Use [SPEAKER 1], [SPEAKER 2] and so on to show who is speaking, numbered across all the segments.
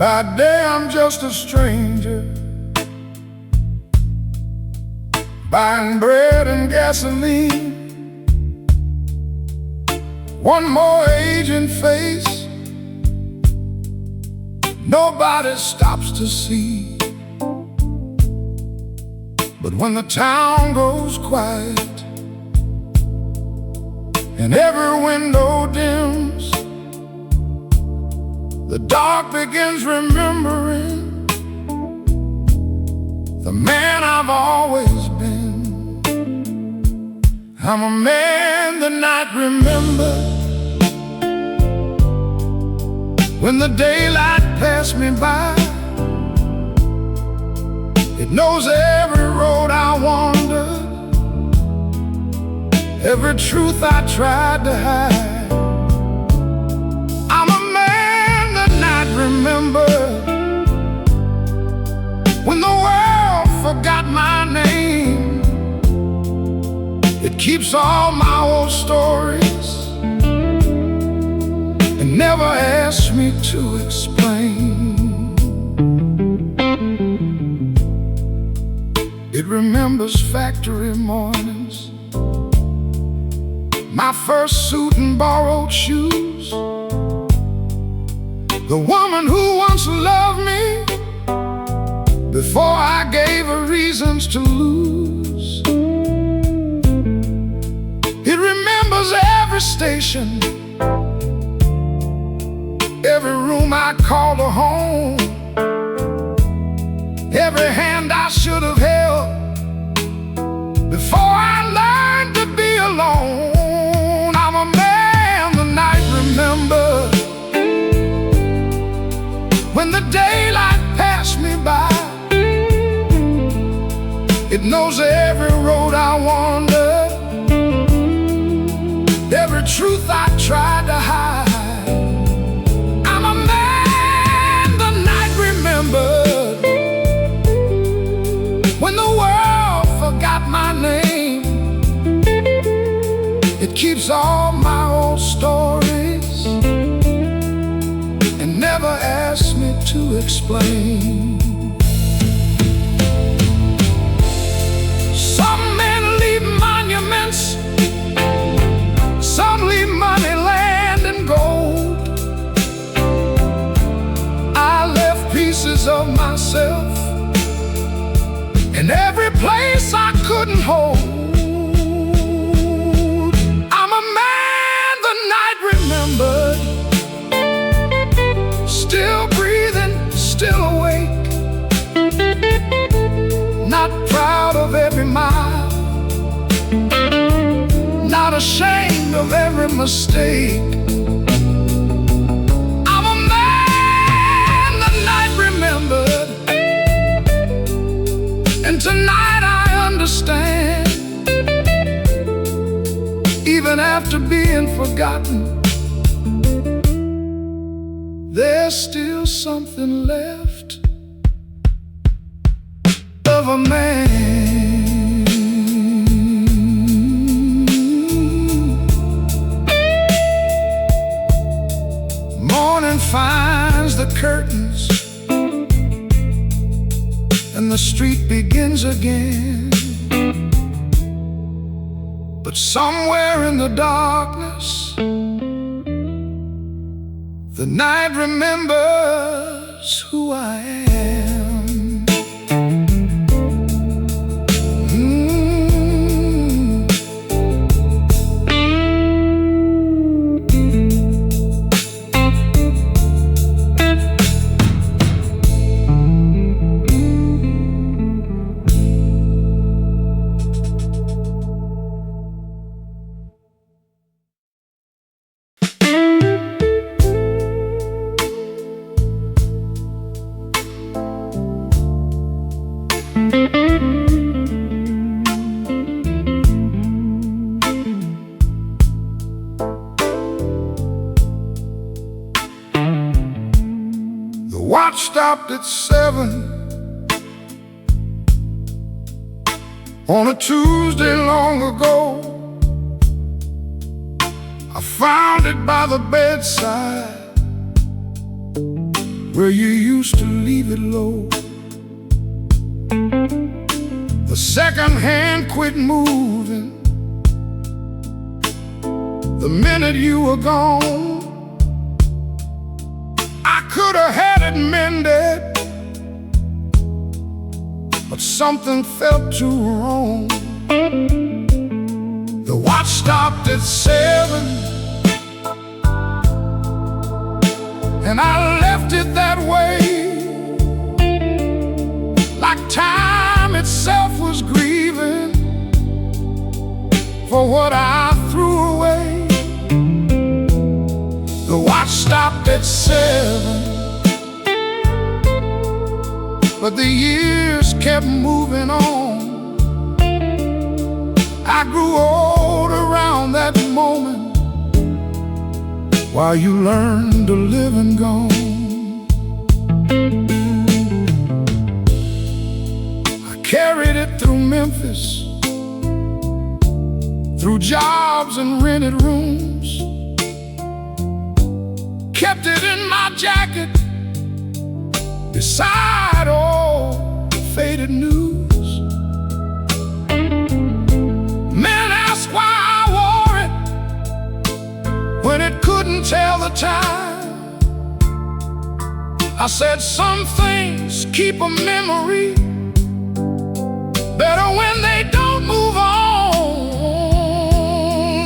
[SPEAKER 1] By day I'm just a stranger, buying bread and gasoline. One more aging face nobody stops to see. But when the town goes quiet and every window dims, the dark begins remembering the man I've always been. I'm a man the night remembers, when the daylight passed me by. It knows every road I wandered, every truth I tried to hide. I'm a man the night remembered, when the world forgot my name. It keeps all my old stories and never asks me to explain. It remembers factory mornings, my first suit and borrowed shoes, the woman who once loved me before I gave her reasons to lose. It remembers every station, every room I called a home, every hand I should have held before I learned to be alone. I'm a man the night remembers, when the daylight passed me by. It knows every road I wandered, every truth I tried to hide. I'm a man the night remembered, when the world forgot my name. It keeps all my old stories and never asks me to explain. Some men leave monuments, some leave money, land, and gold. I left pieces of myself in every place I couldn't hold. I'm a man the night remembered, still breathing, still awake, not proud of every mile, not ashamed of every mistake. I'm a man the night remembered, and tonight I understand. Even after being forgotten, there's still something left of a man. Morning finds the curtains and the street begins again. But somewhere in the darkness, the night remembers who I am. The watch stopped at 7 on a Tuesday long ago. I found it by the bedside, where you used to leave it low. The second hand quit moving the minute you were gone. I could have had it mended, but something felt too wrong. The watch stopped at 7, and I left it that way, like time itself was grieving for what I threw away. The watch stopped at 7, but the years kept moving on. I grew old around that moment, while you learned to live and go. I carried it through Memphis, through jobs and rented rooms, kept it in my jacket beside all the faded news. Men asked why I wore it when it couldn't tell the time. I said some things keep a memory better when they don't move on.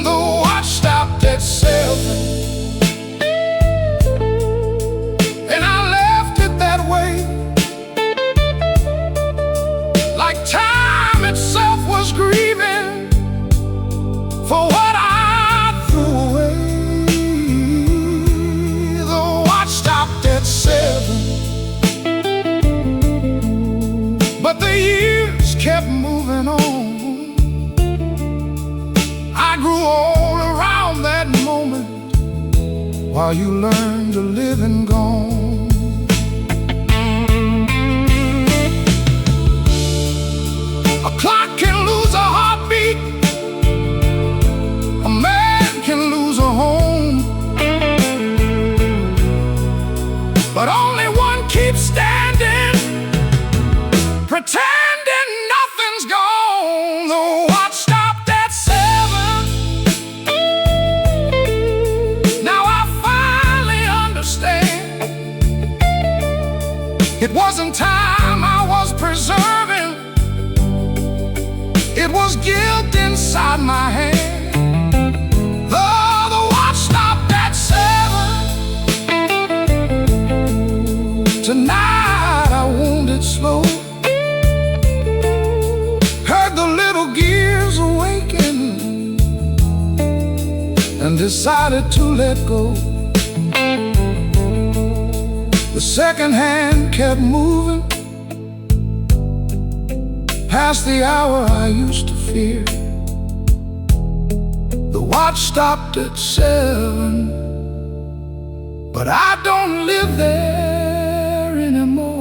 [SPEAKER 1] The watch stopped at 7, and I left it that way, like time itself was grieving for what I threw away. The watch stopped at 7, but the years kept moving on. I grew old around that moment, while you learned to live and gone. A clock can lose a heartbeat, a man can lose a home, but only one keeps standing, pretending nothing's gone. The watch stopped at 7. Now I finally understand. It wasn't time I was preserving, it was guilt inside my hand. The watch stopped at 7. Tonight I wound it slow, heard the little gears awaken, and decided to let go. The second hand kept moving past the hour I used to fear. The watch stopped at 7, but I don't live there anymore.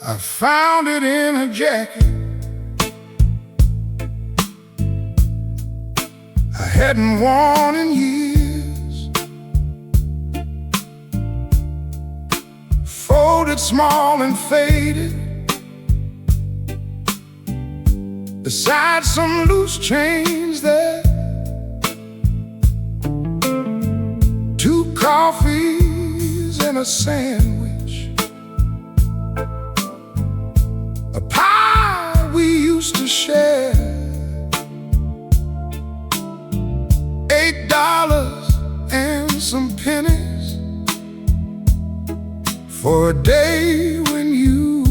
[SPEAKER 1] I found it in a jacket I hadn't worn in years, folded small and faded beside some loose change there. 2 coffees and a sandwich, a pie we used to share. for a day when you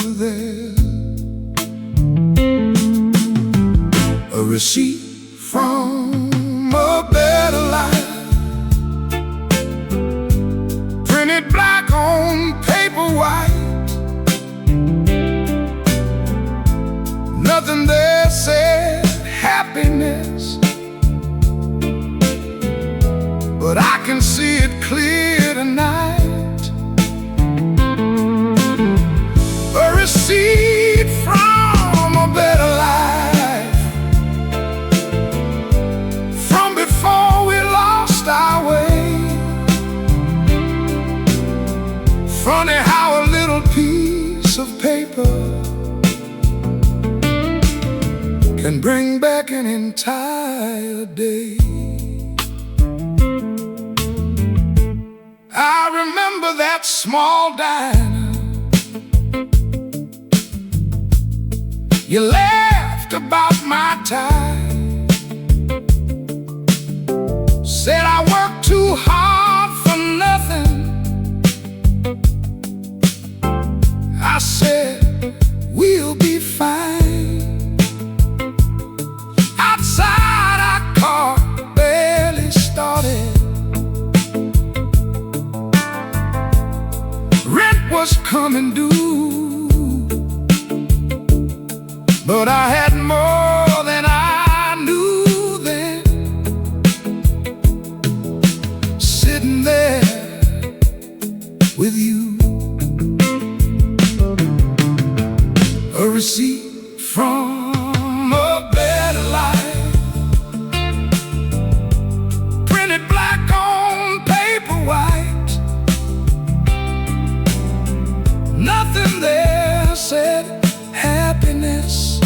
[SPEAKER 1] were there. A receipt from a better life, printed black on paper white. Nothing there said happiness, but I can see it clear tonight. A receipt from a better life, from before we lost our way. Funny how a little piece of paper can bring back an entire day. I remember that small diner. You laughed about my tie, said I worked too hard for nothing. I said, we'll be fine. Outside our car barely started. Rent was coming due, but I had more than I knew then. Sitting there with you. A receipt from a better life, printed black on paper white. Nothing there said happiness,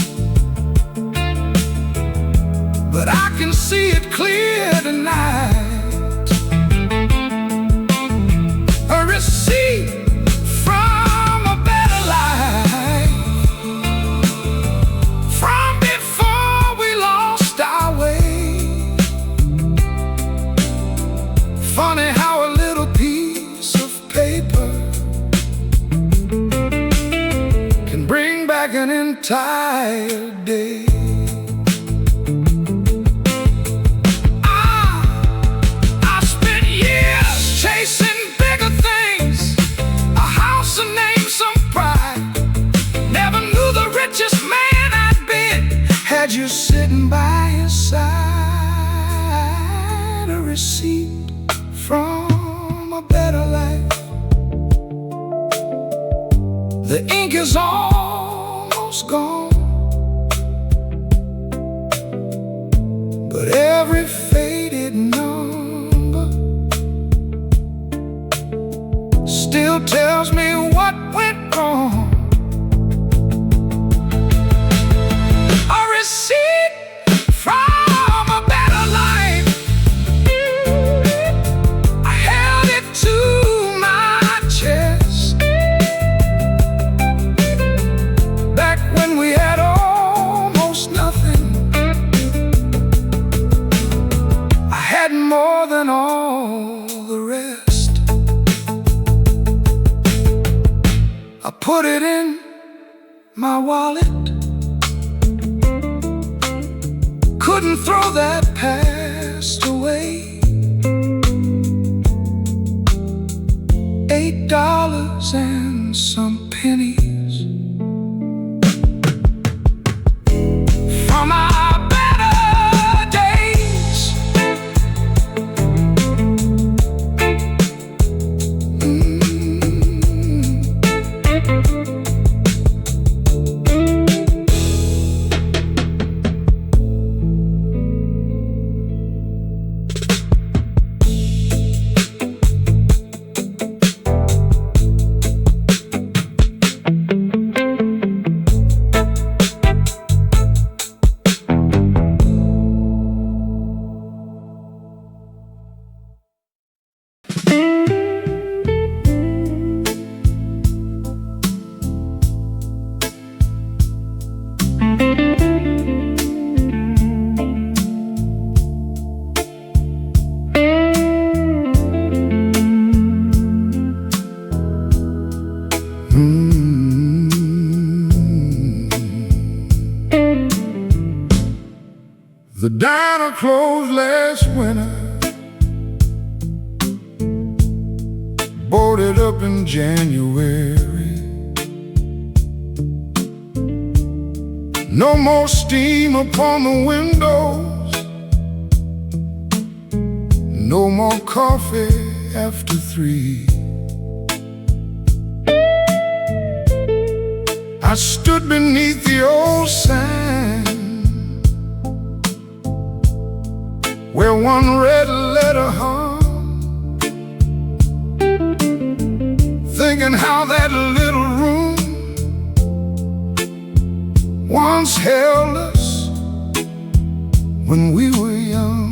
[SPEAKER 1] but I can see it clear tonight. A receipt from a better life, from before we lost our way. Funny how a little piece of paper can bring back an entire day. I spent years chasing bigger things, a house, a name, some pride. Never knew the richest man I'd been, had you sitting by his side. A receipt from a better life. The ink is almost gone, but every faded number still tells me what went wrong. A receipt from a better life, I held it to my chest. Back when we had almost nothing, I had more than all the rest. I put it in my wallet, couldn't throw that past away. $8 and some pennies from our better days. The diner closed last winter, boarded up in January. No more steam upon the windows, no more coffee after 3. I stood beneath the old sign where one red letter hung, thinking how that little room once held us when we were young.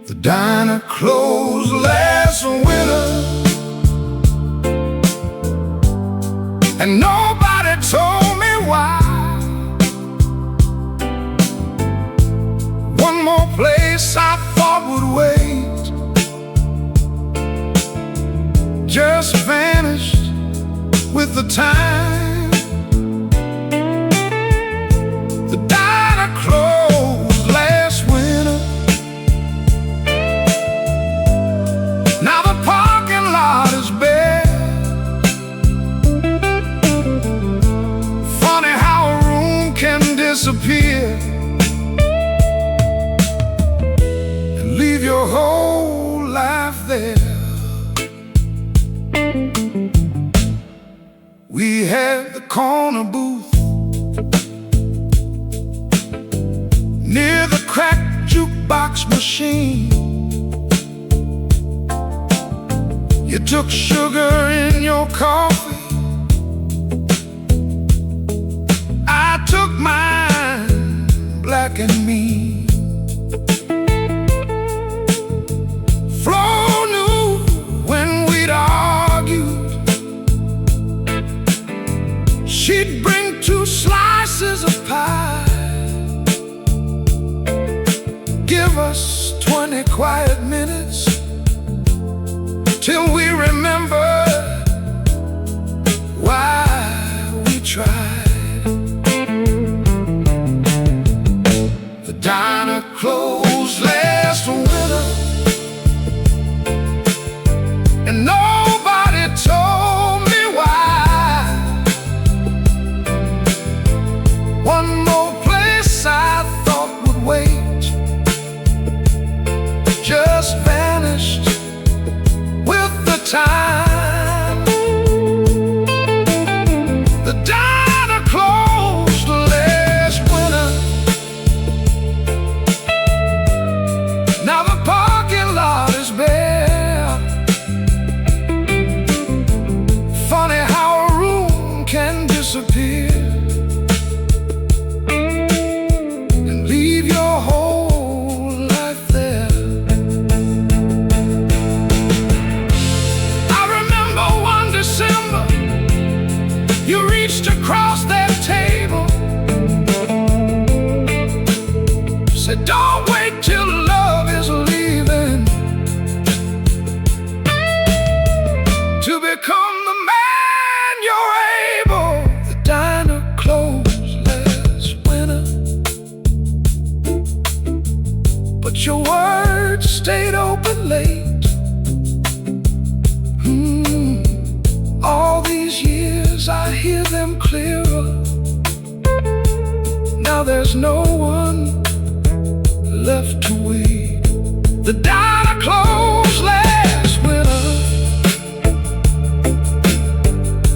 [SPEAKER 1] The diner closed last winter, and nobody told me why. One more place I thought would wait just vanished with the time. The diner closed last winter. Now the parking lot is bare. Funny how a room can disappear and leave your whole life there. We had the corner booth near the cracked jukebox machine. You took sugar in your coffee, I took mine black and mean. Flo knew when we'd argued, she'd bring 2 slices of pie, give us 20 quiet minutes till we remember why we tried. The diner closed last winter, and nobody told me why. One more place I thought would wait just vanished with the time. The diner closed last winter. Now the parking lot is bare. Funny how a room can disappear and leave your whole life there. I remember one December, you reached across that table, said, "Don't wait till love is leaving to become the man you're able." The diner closed last winter, but your words stayed open late. All these years I hear them clearer. Now there's no one left to wait. The diner closed last winter.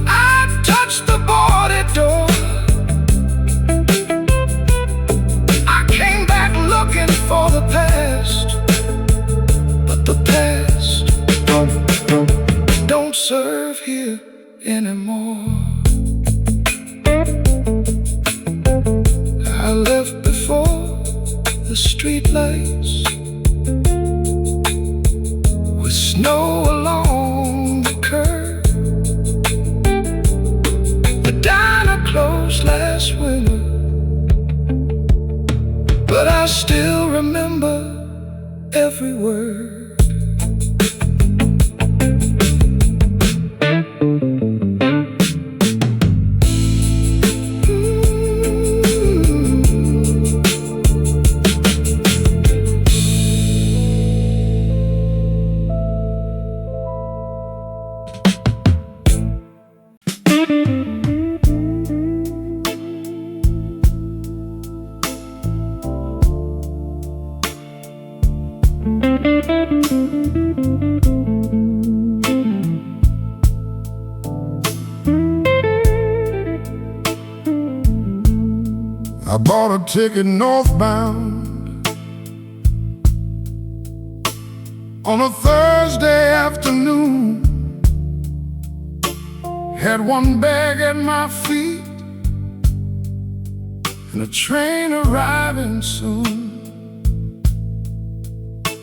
[SPEAKER 1] I touched the boarded door. I came back looking for the past, but the past don't serve here anymore. I left before the streetlights, with snow along the curb. The diner closed last winter, but I still remember every word. I bought a ticket northbound on a Thursday afternoon. Had one bag at my feet and a train arriving soon.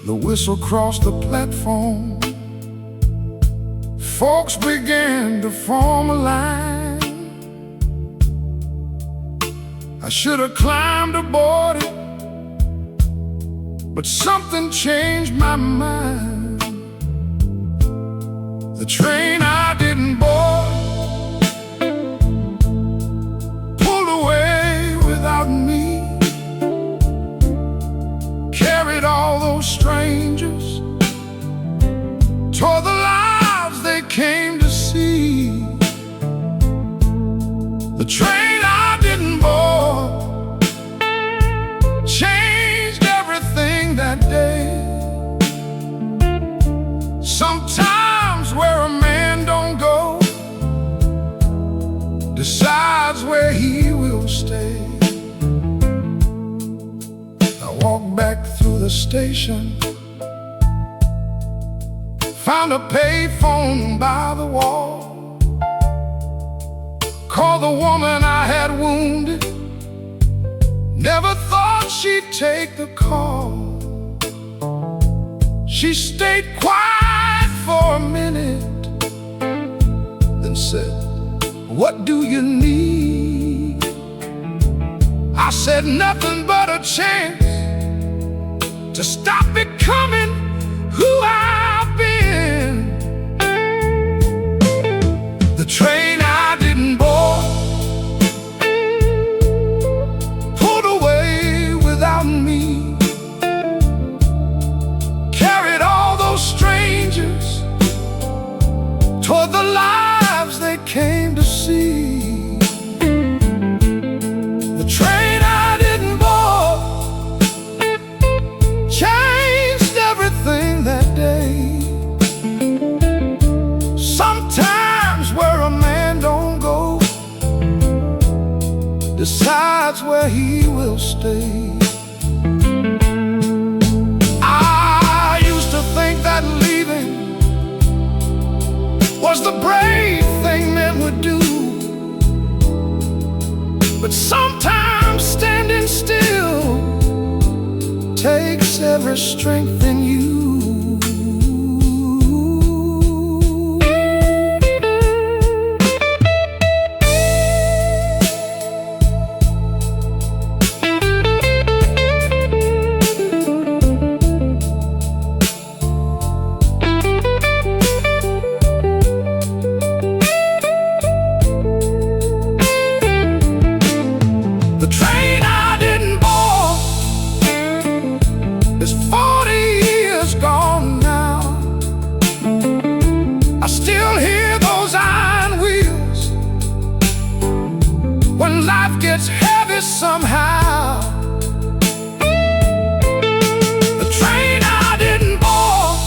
[SPEAKER 1] The whistle crossed the platform. Folks began to form a line. I should have climbed aboard it, but something changed my mind. The train I didn't board pulled away without me, carried all those strangers toward the lives they came to see. The train I didn't board changed everything that day. Sometimes where a man don't go decides where he will stay. I walked back through the station, found a payphone by the wall, called the woman I had wounded. Never thought she'd take the call. She stayed quiet for a minute, then said, "What do you need?" I said, "Nothing but a chance to stop becoming who I've been." The train I didn't board pulled away without me, carried all those strangers toward the lives they came to see. The train I didn't board changed everything that day. Sometimes where a man don't go decides where he will stay. I used to think that leaving was the brave thing men would do, but sometimes standing still takes every strength in you. The train I didn't board is 40 years gone now. I still hear those iron wheels when life gets heavy somehow. The train I didn't board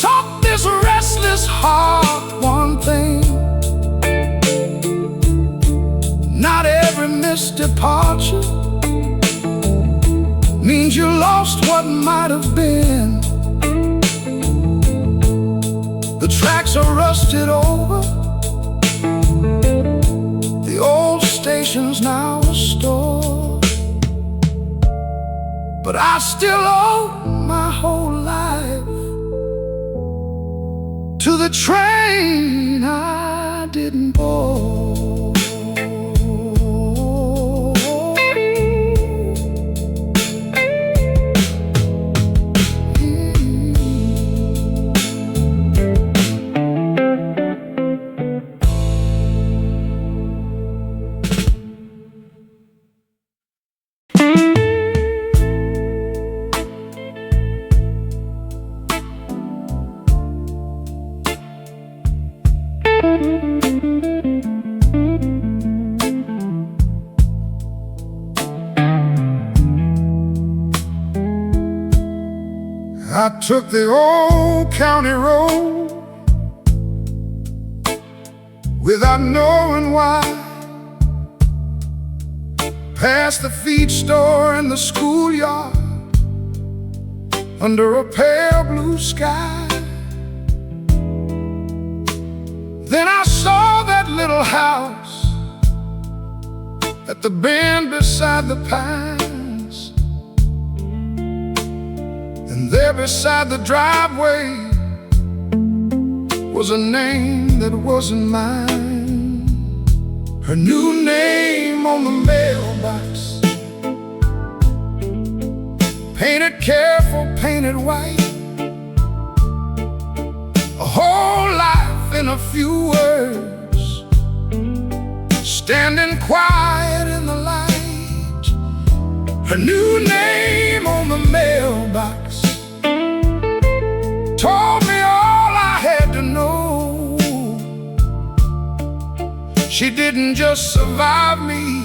[SPEAKER 1] taught this restless heart one thing: not every missed departure means you lost what might have been. The tracks are rusted over, the old station's now a store, but I still owe my whole life to the train I didn't board. I took the old county road without knowing why. past the feed store and the schoolyard, under a pale blue sky. Then I saw that little house at the bend beside the pines, and there beside the driveway was a name that wasn't mine. Her new name on the mailbox, painted careful, painted white. A whole life in a few words, standing quiet in the light. Her new name on the mailbox told me all I had to know. She didn't just survive me,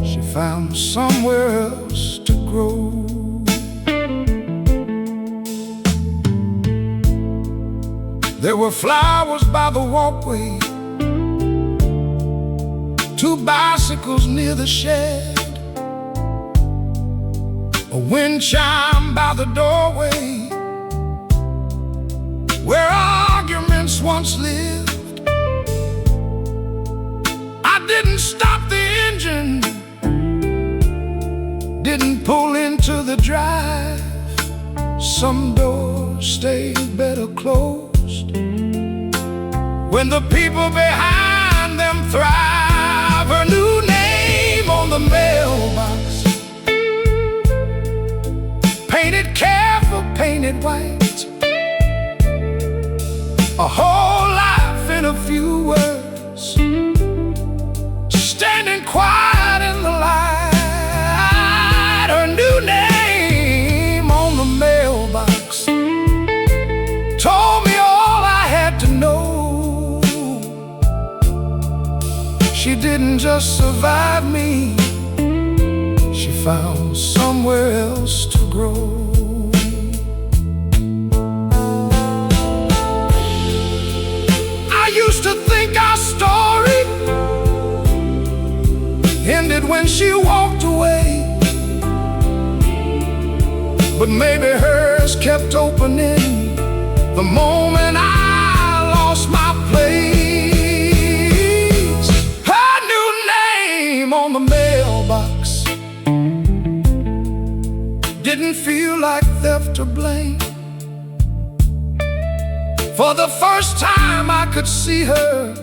[SPEAKER 1] she found somewhere else to grow. There were flowers by the walkway, 2 bicycles near the shed, a wind chime by the doorway where arguments once lived. I didn't stop the engine, didn't pull into the drive. Some doors stayed better closed when the people behind them thrive. Her new name on the mailbox, painted careful, painted white. A whole life in a few words, standing quiet in the light. Her new name on the mailbox told me all I had to know. She didn't just survive me, she found somewhere else to grow. I used to think our story ended when she walked away, but maybe hers kept opening the moment I lost my place. Her new name on the mailbox didn't feel like theft or blame. For the first time I could see her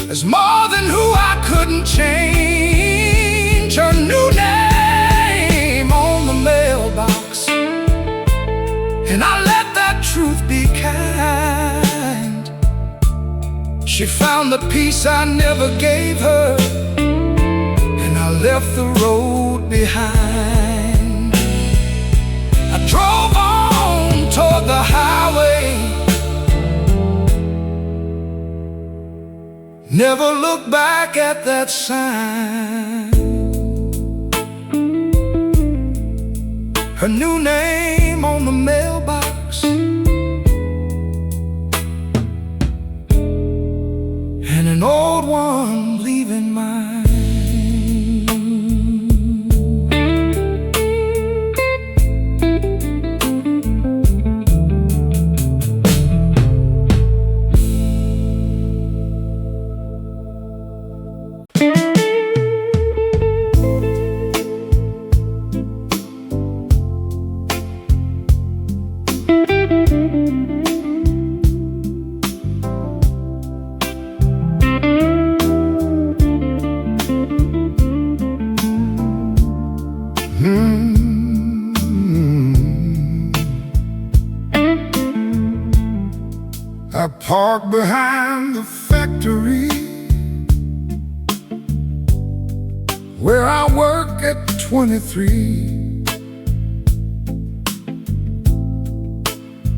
[SPEAKER 1] as more than who I couldn't change. Her new name on the mailbox, and I let that truth be kind. She found the peace I never gave her, and I left the road behind. I drove on toward the highway, never look back at that sign. Her new name on the mailbox, and an old one leaving mine. I park behind the factory where I work at 23.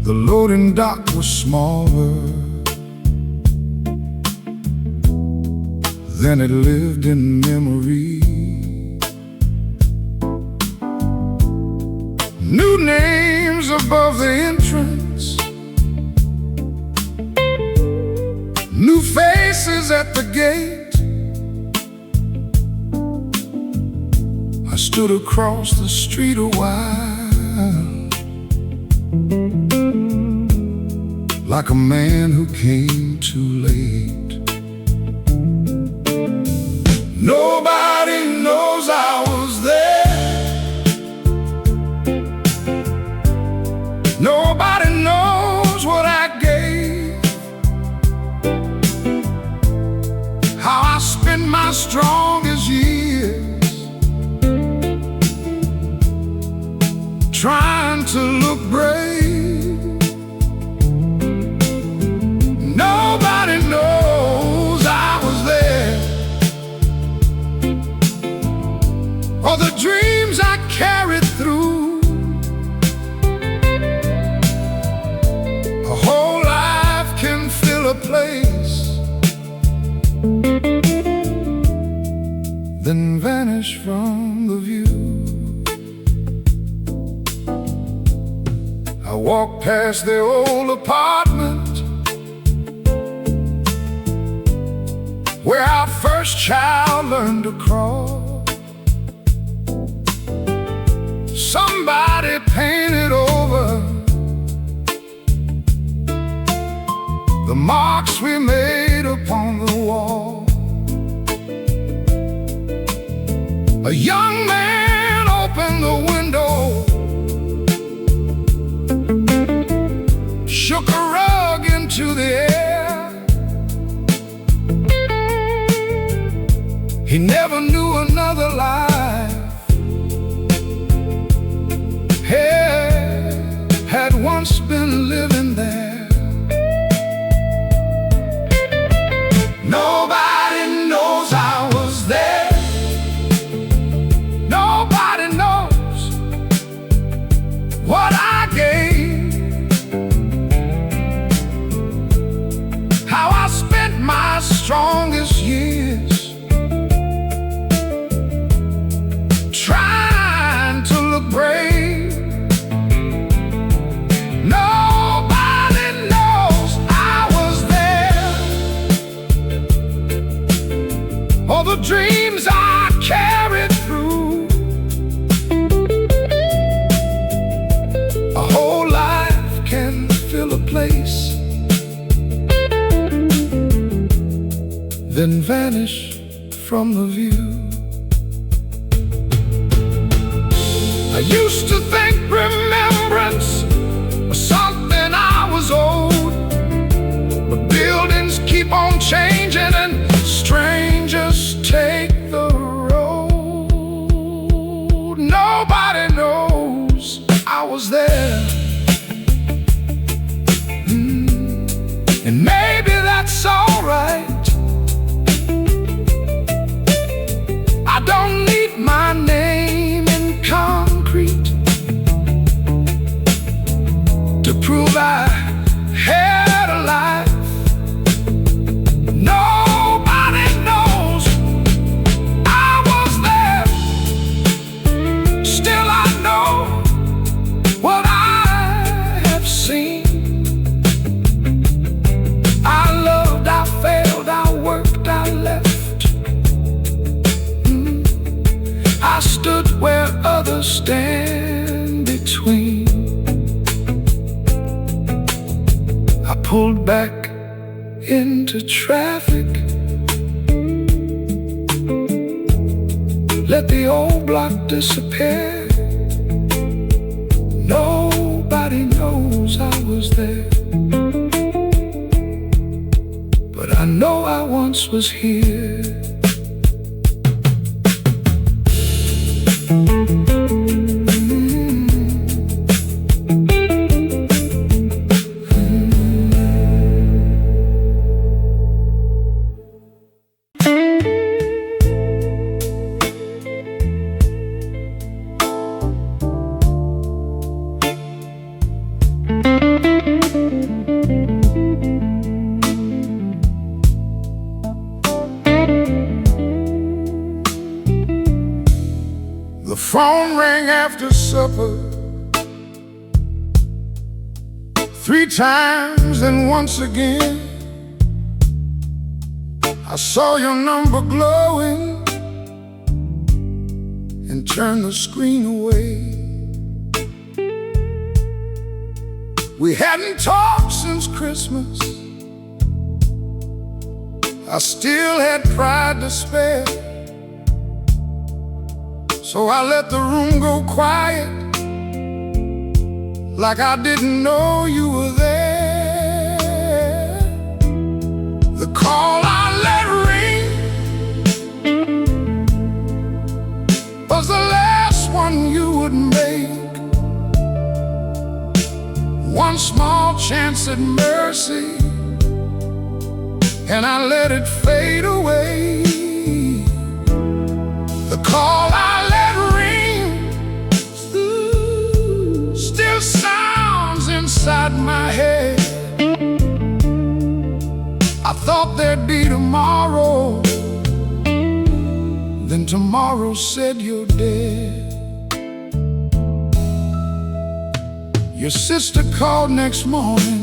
[SPEAKER 1] The loading dock was smaller than it lived in memory. New names above the entrance, new faces at the gate. stood across the street a while, like a man who came too late. Nobody knows I was there. Nobody knows what I gave, how I spent my strongest years trying to look brave. Nobody knows I was there, or the dreams I carried through. A whole life can fill a place, then vanish from the view. I walked past the old apartment where our first child learned to crawl. Somebody painted over the marks we made upon the wall. A young man opened the window, shook a rug into the air. He never knew another life. Had once been living there. Nobody knows I was there. Nobody knows what I gave, how I spent my strongest years trying to look brave. Nobody knows I was there, or the dreams I carried through. A whole life can fill a place, then vanish from the view. I used to think remembrance was something I was owed, but buildings keep on changing and strangers take the road. Nobody knows I was there. And maybe that's alright. I don't need my name in concrete to prove I had a life. Nobody knows I was there. Still I know what I have seen. I loved, I failed, I worked, I left. I stood where others stand between. I pulled back into traffic, let the old block disappear. Nobody knows I was there, but I know I once was here. The phone rang after supper 3 times, then once again. I saw your number glowing and turned the screen away. We hadn't talked since Christmas. I still had pride to spare, so I let the room go quiet, like I didn't know you were there. The call I let ring was the last one you would make. One small chance at mercy, and I let it fade away. The call I let ring still sounds inside my head. I thought there'd be tomorrow, then tomorrow said you're dead. Your sister called next morning.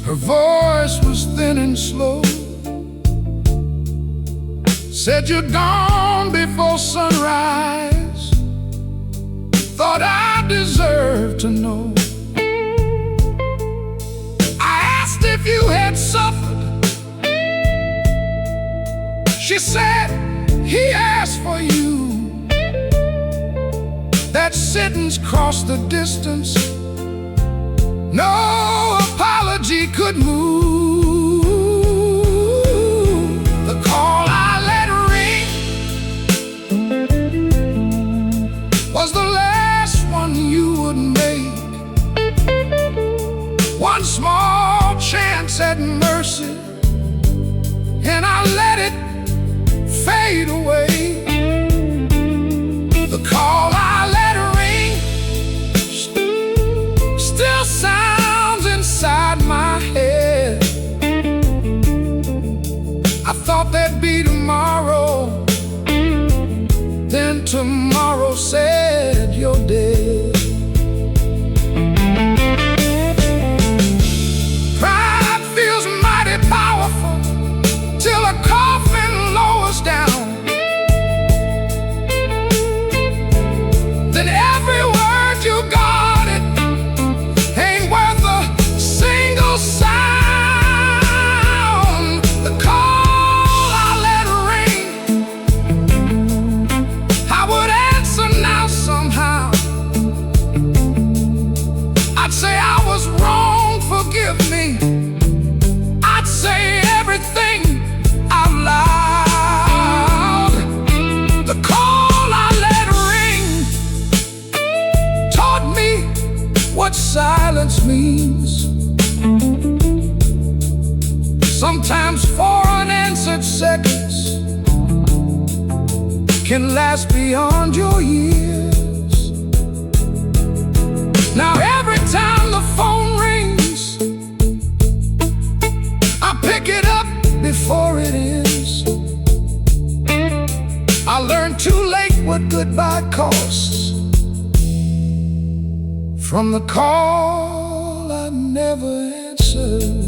[SPEAKER 1] Her voice was thin and slow. Said you're gone before sunrise. Thought I deserved to know. I asked if you had suffered. She said he asked for you. That sentence crossed the distance. No apology could move. The call I let ring was the last one you would make. One small chance at mercy, and I let it fade away. The call I let ring still sounds inside my head. I thought there'd be tomorrow, then tomorrow said you're dead. Pride feels mighty powerful till a coffin lowers down. Then every word you got it ain't worth a single sound. The call I let ring, I would answer now somehow. I'd say I was wrong, forgive me. I'd say everything out loud. The call I let ring taught me what silence means. Sometimes 4 unanswered seconds can last beyond your years. Now every time the phone rings, I pick it up before it ends. I learned too late what goodbye costs from the call I never answered.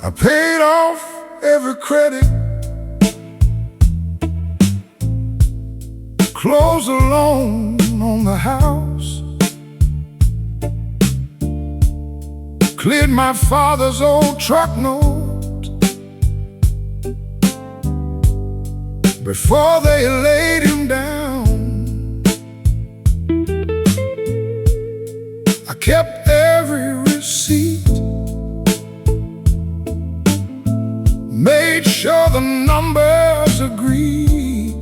[SPEAKER 1] I paid off every credit, closed a loan on the house, cleared my father's old truck note before they laid him down. I kept every receipt made sure the numbers agreed.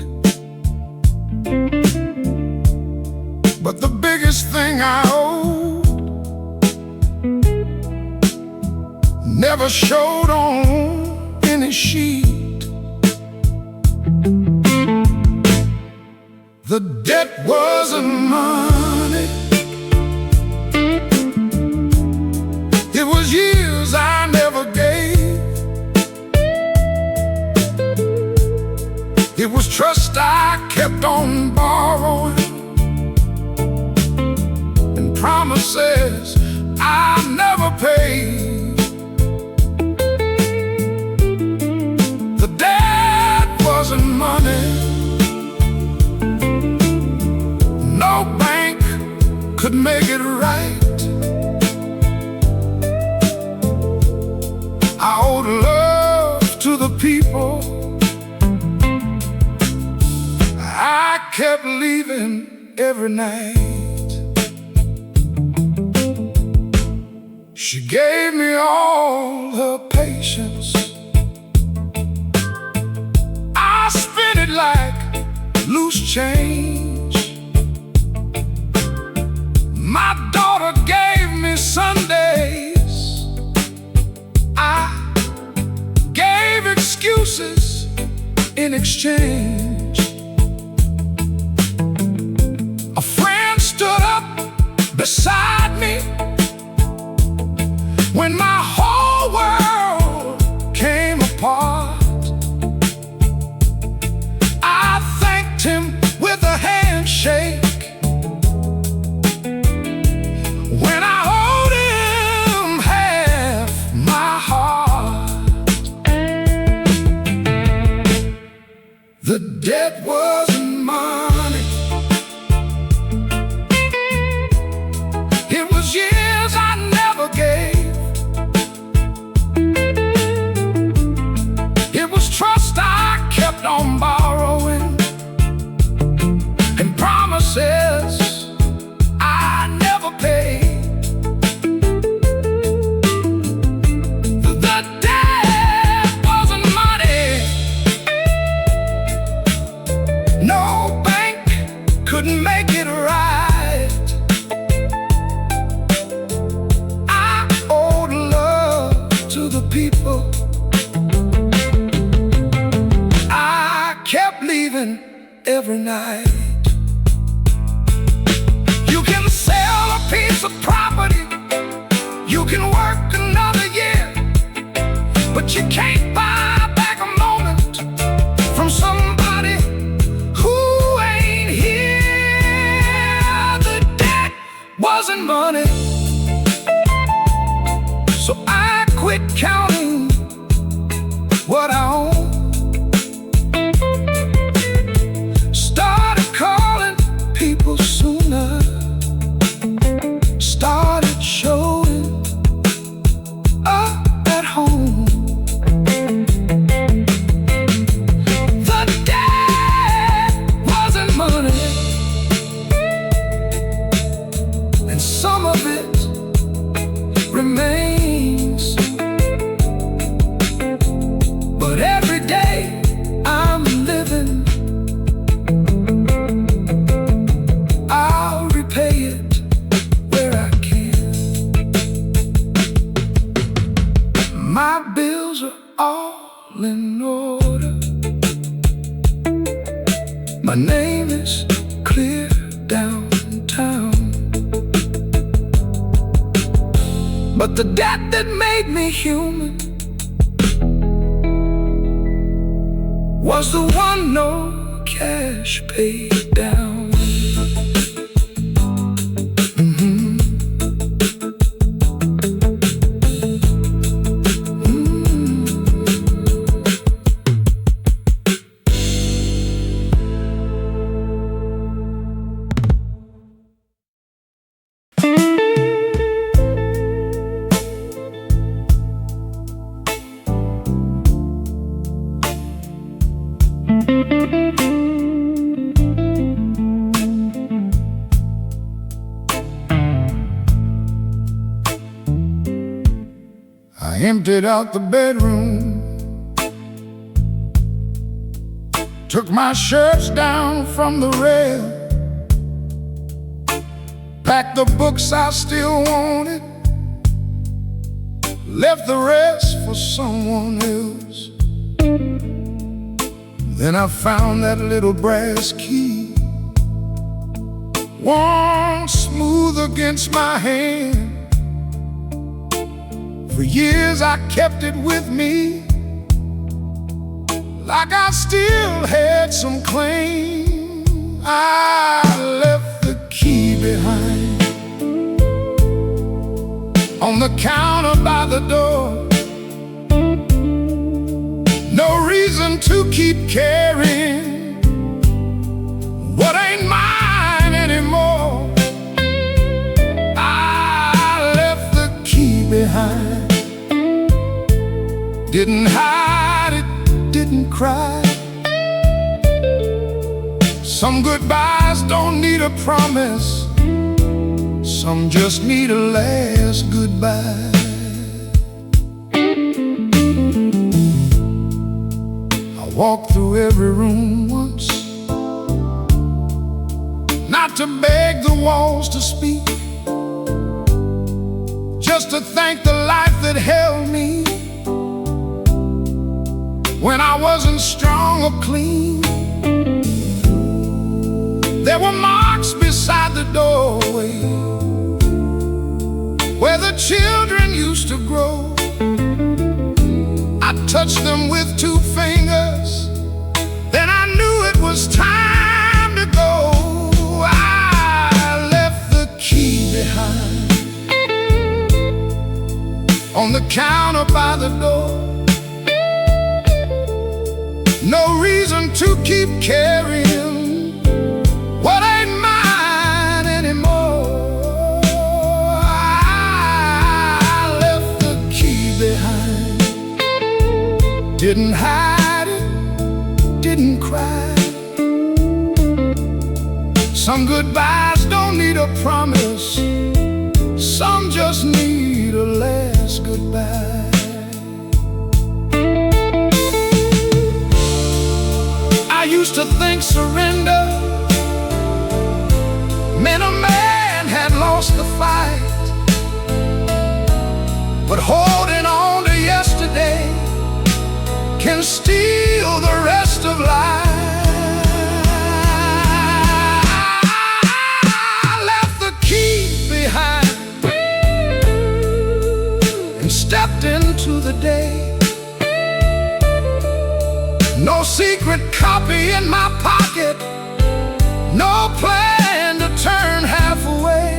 [SPEAKER 1] But the biggest thing I owed never showed on any sheet. The debt wasn't money, it was years I never gave. It was trust I kept on borrowing, and promises I never paid. The debt wasn't money, no bank could make it right. I owed love to the people I kept leaving every night. She gave me all her patience, I spent it like loose change. My daughter gave me Sundays, I gave excuses in exchange. A friend stood up beside me when my whole world came apart. I thanked him with a handshake when I owed him half my heart. The debt wasn't money, it was years I never gave. It was trust I kept on borrowing, and promises I never paid. The debt wasn't money, no bank couldn't make it right. I owed love to the people I kept leaving every night. You can sell a piece of property, you can work another year, but you can't buy back a moment from somebody who ain't here. The debt wasn't money, so I quit counting what I own. Started calling people sooner, started showing up at home. The debt wasn't money, and some of it remains. But every day I'm living, I'll repay it where I can. My bills are all in order, my name is clear downtown. But the debt that made me human was the one no cash paid down. I emptied out the bedroom Took my shirts down from the rail, packed the books I still wanted, left the rest for someone else. Then I found that little brass key, warm, smooth against my hand. For years I kept it with me, like I still had some claim. I left the key behind on the counter by the door. No reason to keep carrying what ain't mine anymore. I left the key behind, didn't hide it, didn't cry. Some goodbyes don't need a promise, some just need a last goodbye. I walked through every room once, not to beg the walls to speak, just to thank the life that held me when I wasn't strong or clean. There were marks beside the doorway where the children used to grow. I touched them with 2 fingers, then I knew it was time to go. I left the key behind on the counter by the door. No reason to keep carrying what ain't mine anymore. I left the key behind, didn't hide it, didn't cry. Some goodbyes don't need a promise, some just need a last goodbye. I used to think surrender meant a man had lost the fight, but holding on to yesterday can steal the rest of life. I left the key behind and stepped into the day. No secret copy in my pocket, no plan to turn half away.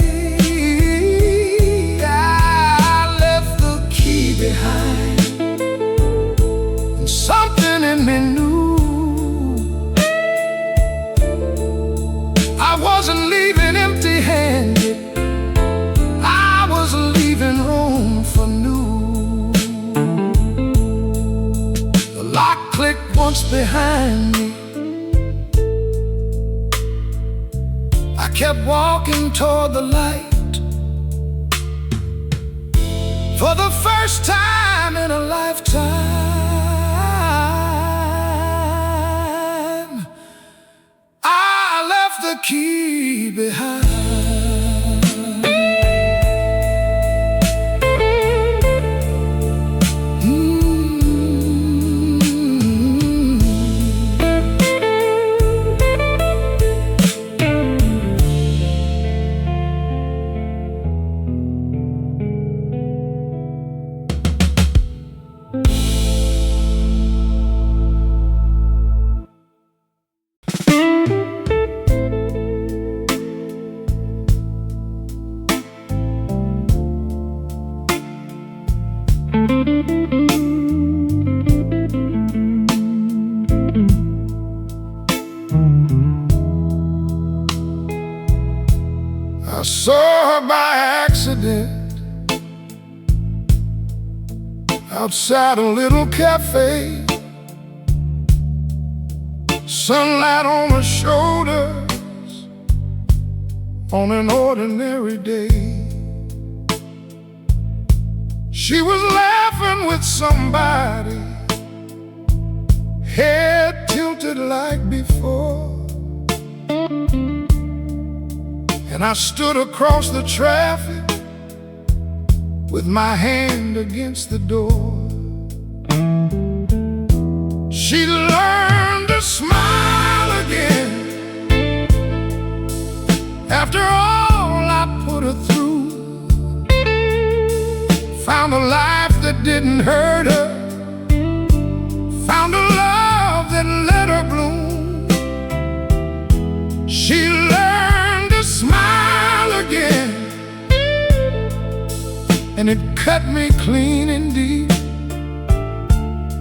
[SPEAKER 1] I left the key behind, and something in me knew I wasn't leaving empty-handed, I was leaving room for new. The lock clicked once behind me, I kept walking toward the light. For the first time in a lifetime, I left the key behind. I saw her by accident outside a little cafe. Sunlight on her shoulders on an ordinary day. She was laughing with somebody, head tilted drifted like before, and I stood across the traffic with my hand against the door. She learned to smile again after all I put her through. Found a life that didn't hurt her, found a love that let her bloom. She learned to smile again, and it cut me clean and deep.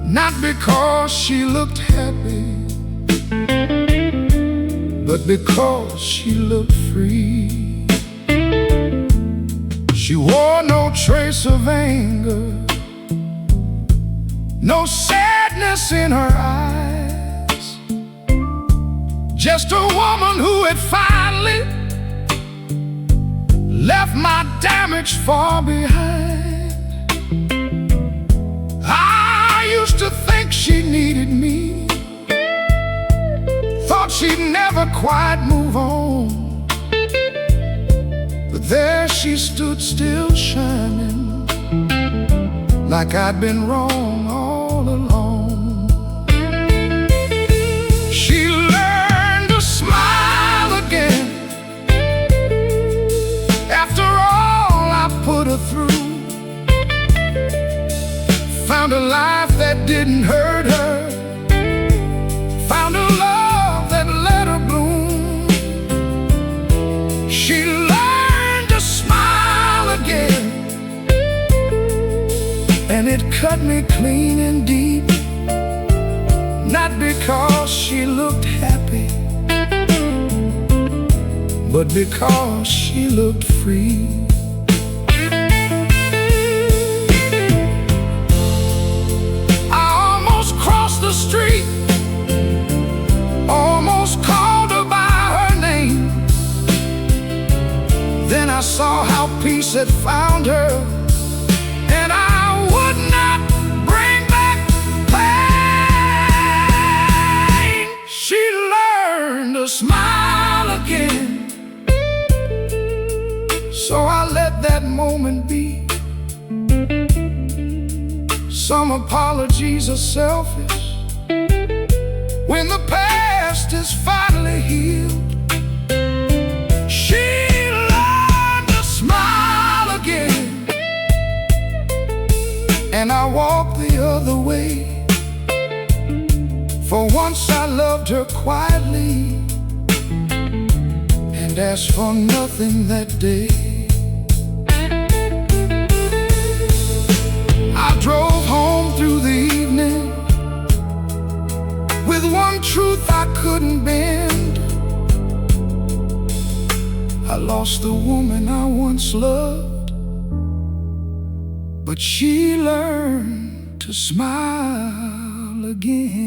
[SPEAKER 1] Not because she looked happy, but because she looked free. She wore no trace of anger, no sadness in her eyes, just a woman who had finally left my damage far behind. I used to think she needed me, thought she'd never quite move on, but there she stood still shining, like I'd been wrong all along. She learned to smile again after all I put her through. Found a life that didn't hurt her, found a love that let her bloom. She learned to smile again, and it cut me clean and deep. Not because she looked happy, but because she looked free. The street, almost called her by her name. Then I saw how peace had found her, and I would not bring back pain. She learned to smile again, so I let that moment be. Some apologies are selfish when the past is finally healed. She learned to smile again, and I walked the other way. For once I loved her quietly and asked for nothing that day. I drove home through the evening with one truth I couldn't bend. I lost the woman I once loved, but she learned to smile again.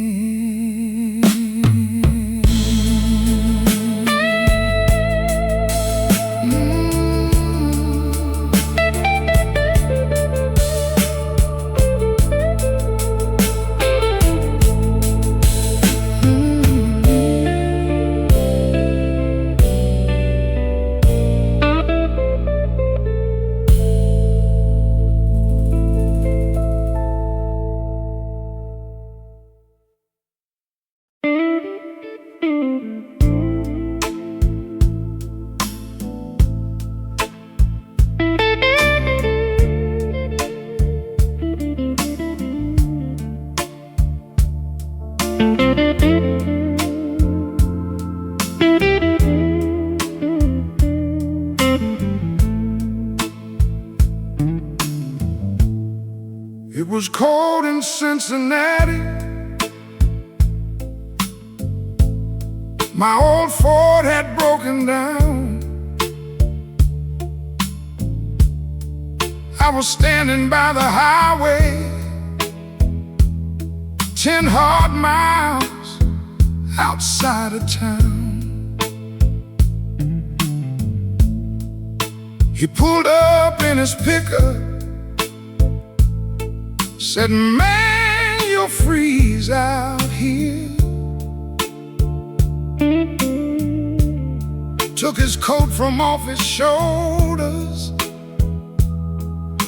[SPEAKER 1] It was cold in Cincinnati. My old Ford had broken down. I was standing by the highway, 10 hard miles outside of town. He pulled up in his pickup, said, "Man, you'll freeze out here." took his coat from off his shoulders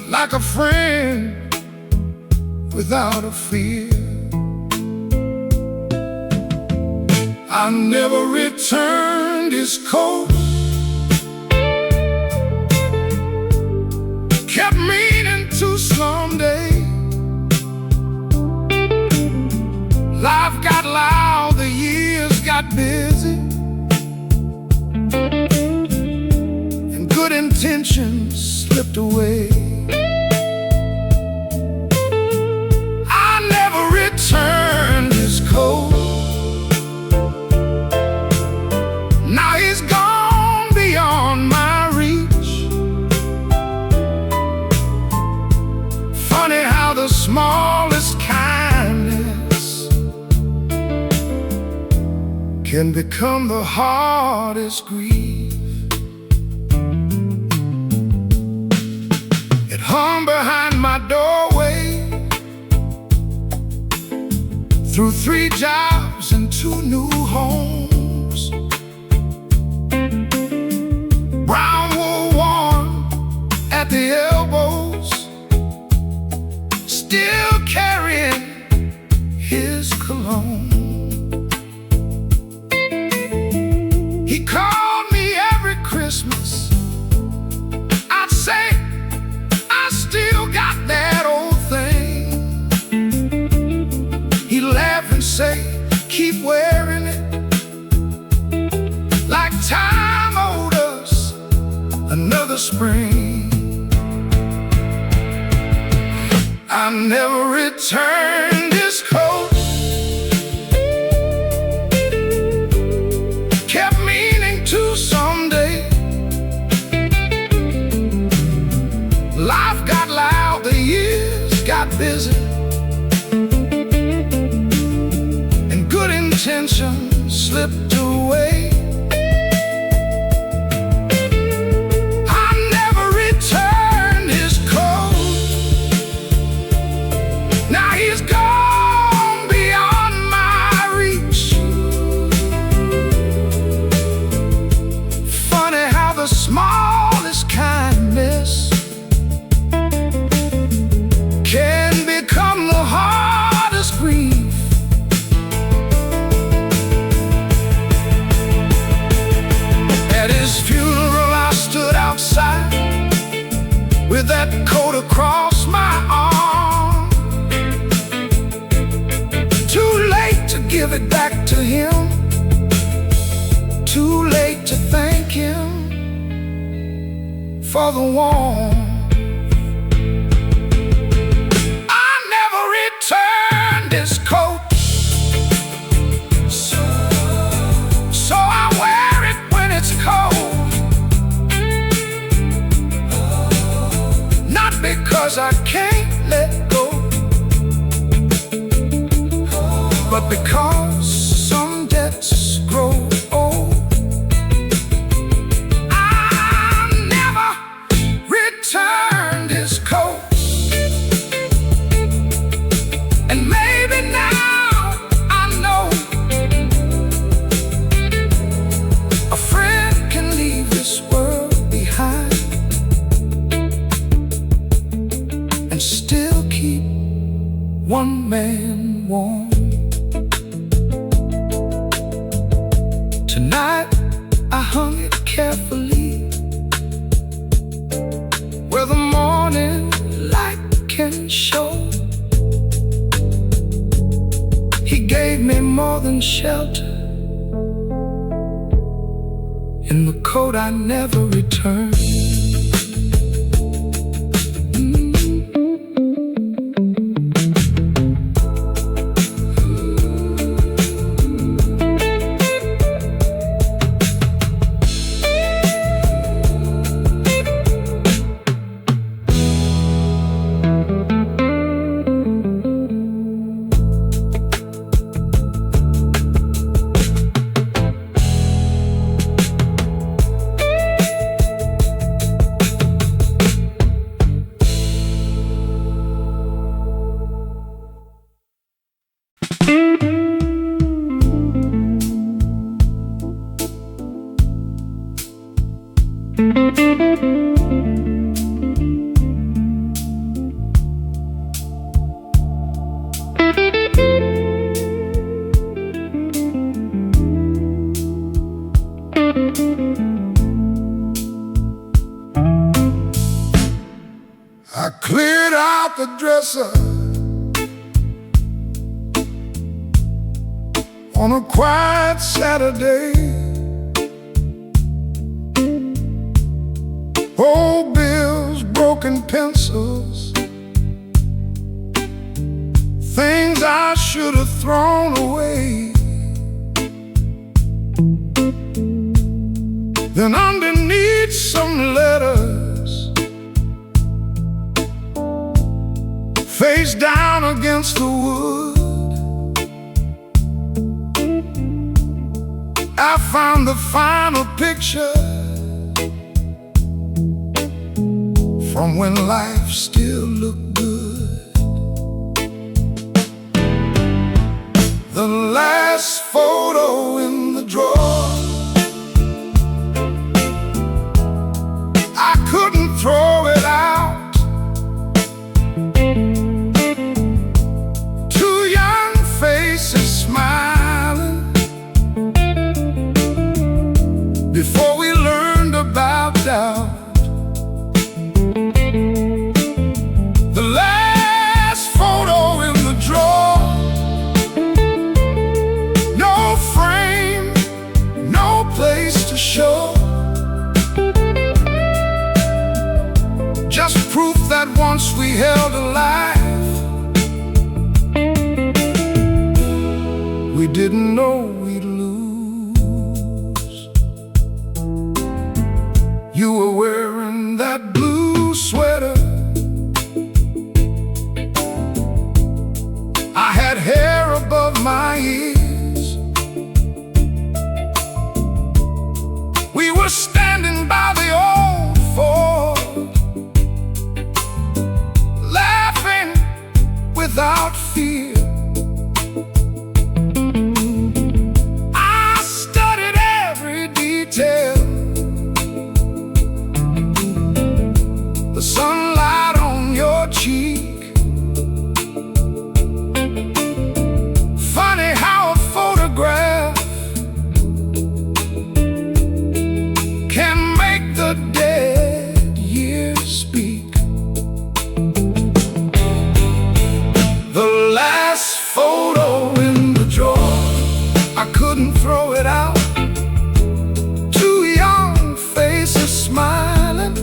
[SPEAKER 1] like a friend without a fear. I never returned his coat, kept meaning to someday. Life got loud, the years got busy, and good intentions slipped away. I never returned his coat. Now he's gone beyond my reach. Funny how the smallest kindness can become the hardest grief. It hung behind my doorway through 3 jobs and 2 new homes. Brown wool worn at the elbows, still carrying his cologne. He called me every Christmas. I'd say, I still got that old thing. He'd laugh and say, keep wearing it, like time owed us another spring. I never returned his coat, kept meaning to someday. Life got loud, the years got busy, and good intentions slipped away. I never returned his coat. Now he's gone beyond my reach. Funny how the smallest kindness can become the hardest grief. At his funeral I stood outside with that coat across my arm. Too late to give it back to him, too late to thank him for the warmth. I never returned his coat, so I wear it when it's cold. Not because I can't let go, but because some debts grow old. I never returned his coat, and maybe now I know a friend can leave this world behind and still keep one man warm. Tonight I hung it carefully where the morning light can show. He gave me more than shelter in the coat I never returned. I cleared out the dresser on a quiet Saturday. Old bills, broken pencils, things I should have thrown away. Then underneath some letters, face down against the wood, I found the final picture from when life still looked good. The last photo in the drawer, I couldn't throw it out. Two young faces smiling before we learned about doubt. The last photo in the drawer, no frame, no place to show, just proof that once we held alive, we didn't know we'd lose. You were wearing that blue sweater, I had hair above my ears. We were standing by the old Ford, laughing without fear. I studied every detail, the sunlight on your cheek. Funny how a photograph can make the dead years speak. The last photo in the drawer, I couldn't throw it out. Two young faces smiling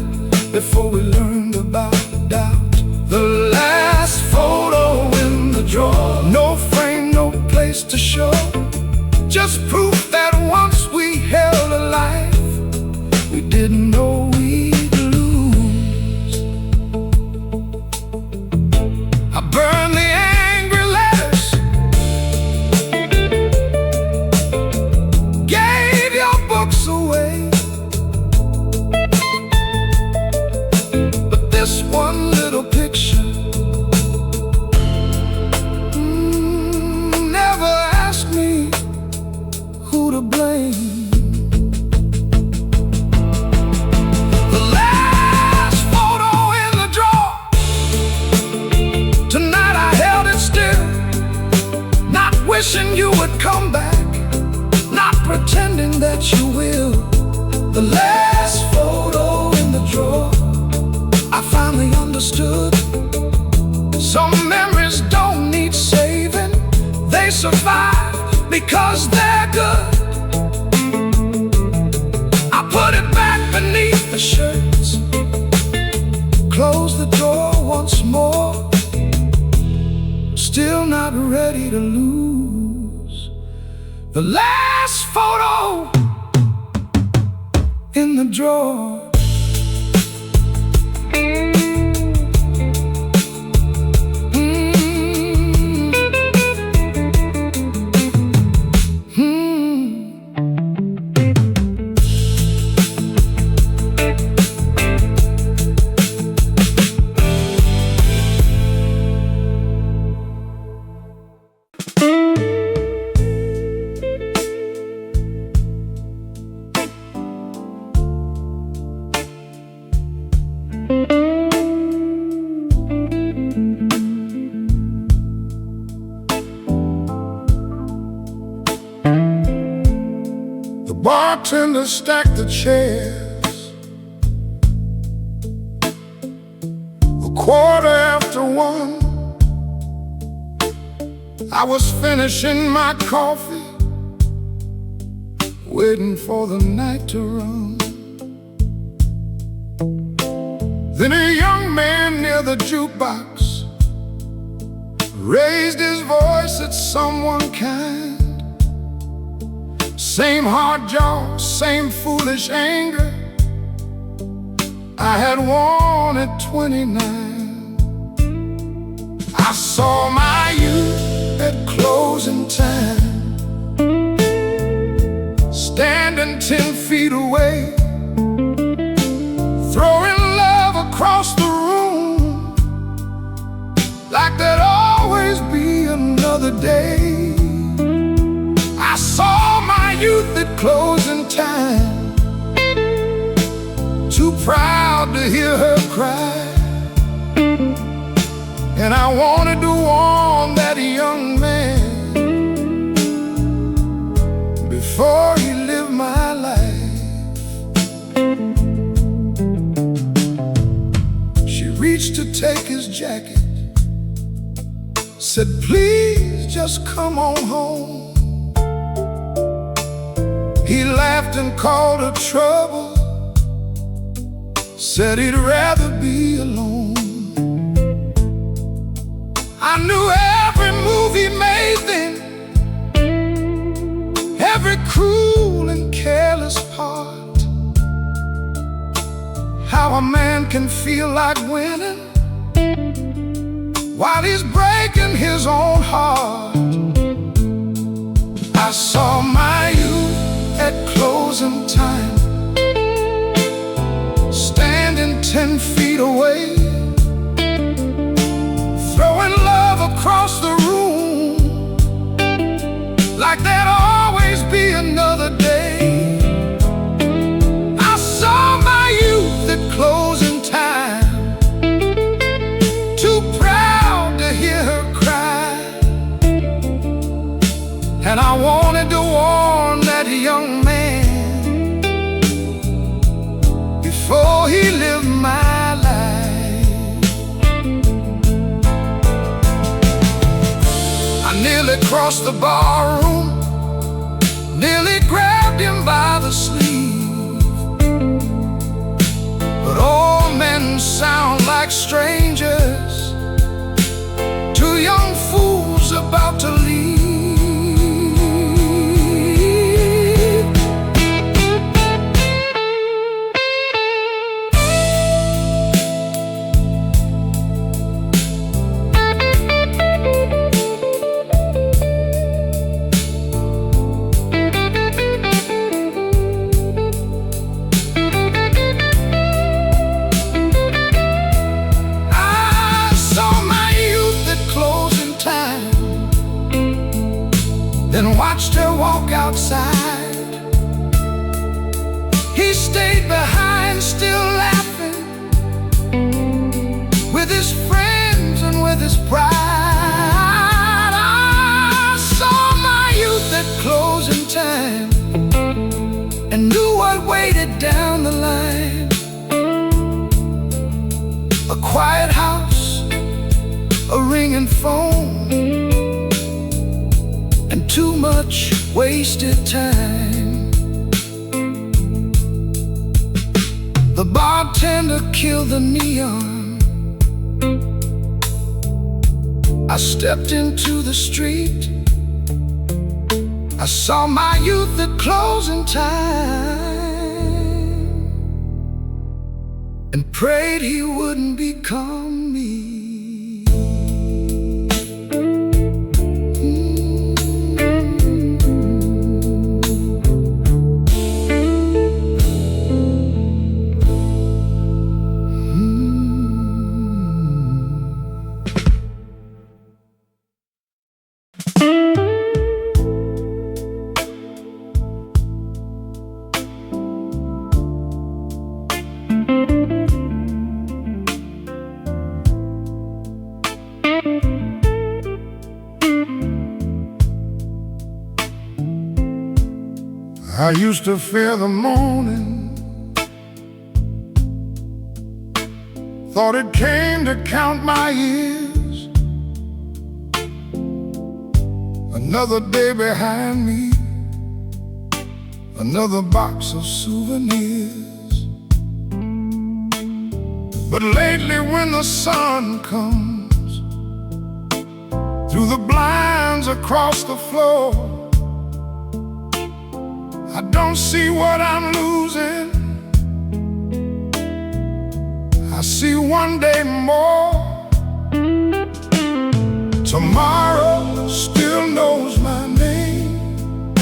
[SPEAKER 1] before we learned about doubt. The last photo in the drawer, no frame, no place to show, just proof that once we held a life, we didn't know we'd lose. I burned the angry letters, gave your books away, but this one little picture, never asked me who to blame. The last photo in the drawer, tonight I held it still, not wishing you would come back, not pretending that you will. The last photo in the drawer, I finally understood. Some memories don't need saving, they survive because they're good. I put it back beneath the shirts, close the door once more, still not ready to lose. The last photo in the drawer. Bartender stacked the chairs 1:15, I was finishing my coffee, waiting for the night to run. Then a young man near the jukebox raised his voice at someone kind. Same hard jaw, same foolish anger I had worn at 29. I saw my youth at closing time, standing 10 feet away, throwing love across the room, like there'd always be another day. I saw my youth at closing time, too proud to hear her cry, and I wanted to warn that young man before he lived my life. She reached to take his jacket, said, "Please just come on home." He laughed and called her trouble, said he'd rather be alone. I knew every move he made then, every cruel and careless part, how a man can feel like winning while he's breaking his own heart. I saw my youth at closing time, standing 10 feet away, throwing love across the room, like there'd always be another day. I saw my youth at closing time, too proud to hear her cry, and I wanted to warn that young man before he lived my life. I nearly crossed the barroom, nearly grabbed him by the sleeve, but all men sound like strangers, two young fools about to leave. Then watched her walk outside. He stayed behind, still laughing, with his friends and with his pride. I saw my youth at closing time, and knew what waited down the line. A quiet house, a ringing phone, and too much wasted time. The bartender killed the neon. I stepped into the street. I saw my youth at closing time, and prayed he wouldn't become me. I used to fear the morning, thought it came to count my years. Another day behind me, another box of souvenirs. But lately when the sun comes through the blinds across the floor, I don't see what I'm losing. I see one day more. Tomorrow still knows my name,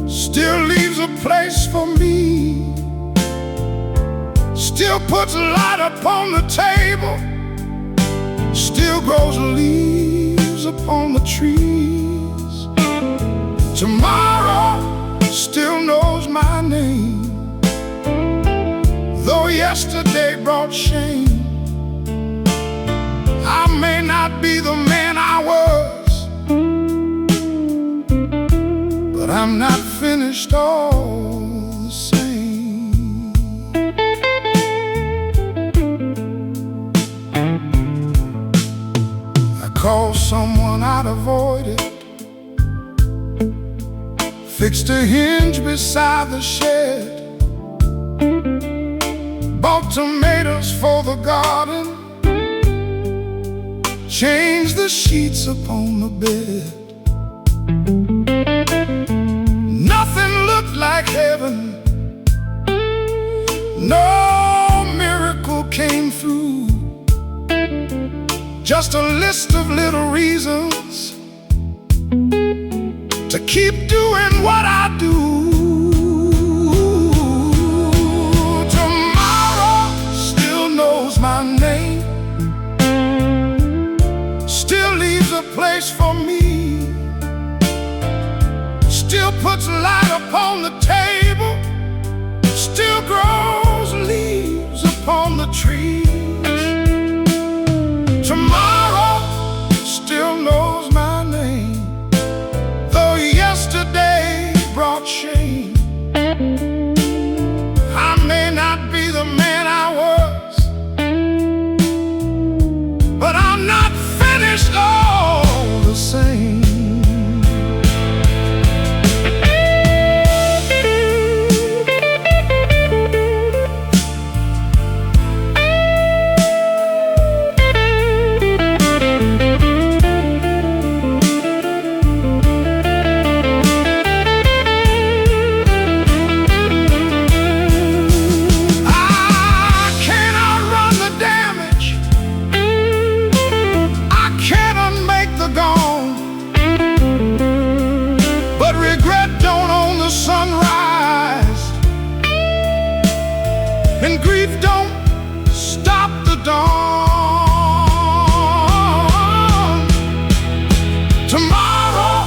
[SPEAKER 1] still leaves a place for me, still puts light upon the table, still grows leaves upon the trees. Tomorrow still knows my name, though yesterday brought shame. I may not be the man I was, but I'm not finished all the same. I called someone I'd avoided, fixed a hinge beside the shed, bought tomatoes for the garden, changed the sheets upon the bed. Nothing looked like heaven, no miracle came through, just a list of little reasons to keep doing what I do. Tomorrow still knows my name, still leaves a place for me, still puts light upon the table, still grows leaves upon the trees. Tomorrow still knows my name, though yesterday brought shame. I may not be the man I was, but I'm not finished all the same. And grief don't stop the dawn. Tomorrow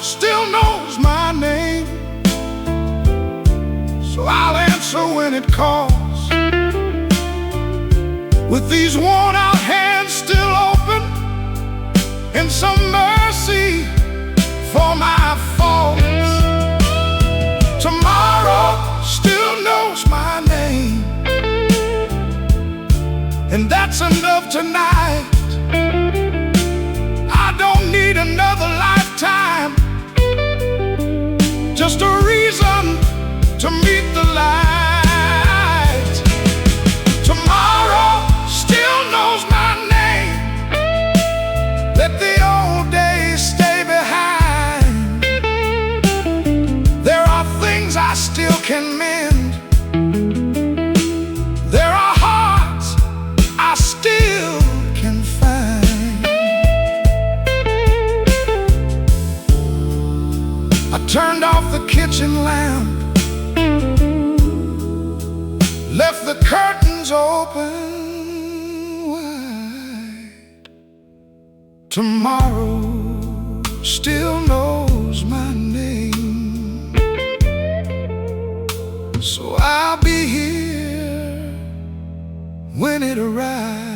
[SPEAKER 1] still knows my name, so I'll answer when it calls, with these worn out hands still open, and some mercy for my faults. Tomorrow still knows my name, and that's enough tonight. I don't need another lifetime, just a reason to meet the light. Tomorrow still knows my name, let the old days stay behind. There are things I still can mend, there are hearts I still can find. I turned off the kitchen lamp, left the curtains open wide. Tomorrow still knows my name, so I'll be here when it arrives.